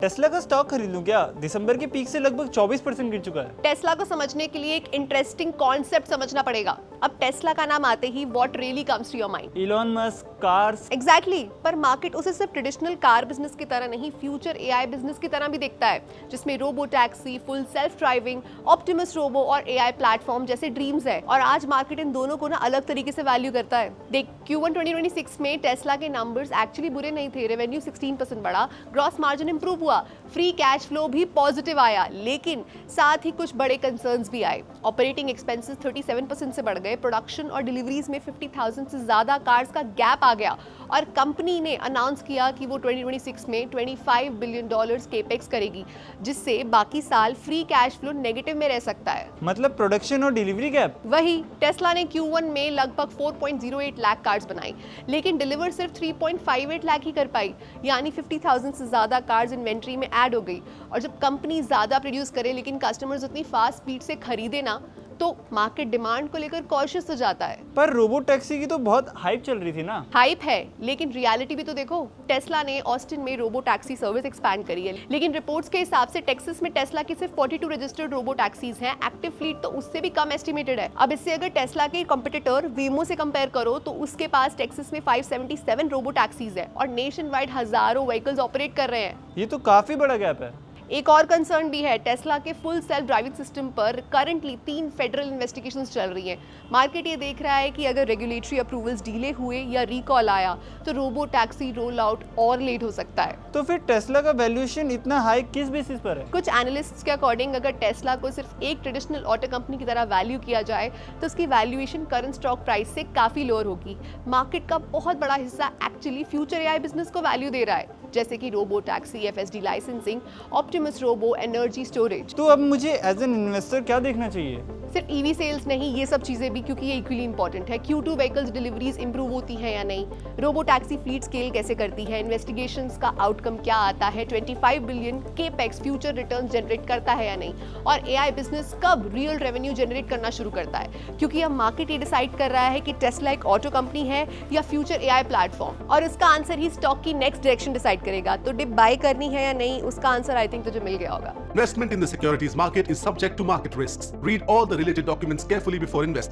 Tesla का stock खरीद लूं क्या? दिसंबर के पीक से लगभग 24% गिर चुका है। टेस्ला को समझने के लिए एक इंटरेस्टिंग कॉन्सेप्ट समझना पड़ेगा। अब टेस्ला का नाम आते ही what really comes to your mind? Elon Musk, cars. Exactly पर मार्केट उसे सिर्फ ट्रेडिशनल कार बिजनेस की तरह नहीं, फ्यूचर एआई बिजनेस की तरह भी देखता है, जिसमें robo taxi, full self driving, Optimus robo और एआई प्लेटफॉर्म जैसे ड्रीम्स है। और आज मार्केट इन दोनों को ना अलग तरीके से वैल्यू करता है। देख, Q1 2026 में टेस्ला के नंबर्स एक्चुअली बुरे नहीं थे। रेवेन्यू 16% बढ़ा, ग्रॉस मार्जिन इंप्रूव हुआ, फ्री कैश फ्लो भी पॉजिटिव आया, लेकिन साथ ही कुछ बड़े कंसर्न्स भी आए। ऑपरेटिंग एक्सपेंसेस 37% से बढ़ गए, प्रोडक्शन और डिलीवरीज में 50,000 से ज्यादा कार्स का गैप आ गया और कंपनी ने अनाउंस किया कि वो 2026 में $25 बिलियन केपेक्स करेगी, जिससे बाकी साल फ्री कैश फ्लो नेगेटिव में रह सकता है। मतलब प्रोडक्शन और डिलीवरी गैप। वही, टेस्ला ने Q1 में लगभग 4.08 लाख कार्स बनाई, लेकिन डिलीवर सिर्फ 3.58 लाख ही कर पाई, यानी 50,000 से ज्यादा कार्स इन्वेंट्री में ऐड हो गई। और जब कंपनी ज्यादा प्रोड्यूस करे लेकिन कस्टमर्स उतनी फास्ट स्पीड से खरीदे ना, तो मार्केट डिमांड को लेकर कॉशियस हो जाता है। पर रोबो टैक्सी की तो बहुत हाइप चल रही थी ना। हाइप है, लेकिन रियलिटी भी तो देखो। टेस्ला ने ऑस्टिन में रोबो टैक्सी सर्विस एक्सपैंड करी है, लेकिन रिपोर्ट्स के हिसाब से टेक्सास में टेस्ला की सिर्फ 42 रजिस्टर्ड रोबो टैक्सीज हैं। एक्टिव फ्लीट तो उससे भी कम एस्टिमेटेड है। अब इससे अगर टेस्ला के कॉम्पिटिटर वीमो से कंपेयर करो तो उसके पास टेक्सास में 577 रोबो टैक्सीज है और नेशन वाइड हजारों व्हीकल्स ऑपरेट कर रहे हैं। ये तो काफी बड़ा गैप है। एक और कंसर्न भी है, टेस्ला के फुल सेल्फ ड्राइविंग सिस्टम पर करंटली 3 फेडरल इन्वेस्टिगेशंस चल रही हैं। मार्केट ये देख रहा है कि अगर रेगुलेटरी अप्रूवल्स डिले हुए या रिकॉल आया तो रोबो टैक्सी रोल आउट और लेट हो सकता है। तो फिर टेस्ला का वैल्यूएशन इतना हाई किस बेसिस पर है? कुछ एनालिस्ट्स के अकॉर्डिंग अगर टेस्ला को सिर्फ एक ट्रेडिशनल ऑटो कंपनी की तरह वैल्यू किया जाए तो उसकी वैल्यूएशन करंट स्टॉक प्राइस से काफी लोअर होगी। मार्केट का बहुत बड़ा हिस्सा एक्चुअली फ्यूचर एआई बिजनेस को वैल्यू दे रहा है, जैसे कि robo taxi, FSD licensing, Optimus robo, energy storage. तो अब मुझे एज एन इन्वेस्टर क्या देखना चाहिए? सिर्फ EV सेल्स नहीं, ये सब चीजें भी, क्योंकि ये इक्वली इंपॉर्टेंट है। Q2 व्हीकल्स डिलीवरीज इंप्रूव होती है या नहीं, रोबो टैक्सी फ्लीट स्केल कैसे करती है, इन्वेस्टिगेशंस का आउटकम क्या आता है, 25 billion capex future return generate करता है या नहीं, और एआई बिजनेस कब रियल रेवेन्यू जनरेट करना शुरू करता है। क्योंकि अब मार्केट ये डिसाइड कर रहा है कि टेस्ला एक ऑटो कंपनी है या फ्यूचर एआई प्लेटफॉर्म, और इसका आंसर ही स्टॉक की नेक्स्ट डायरेक्शन डिसाइड करेगा। तो डिप बाय करनी है या नहीं, उसका आंसर आई थिंक तुझे मिल गया होगा। Investment in the securities market is subject to market risks. Read all the related documents carefully before investing.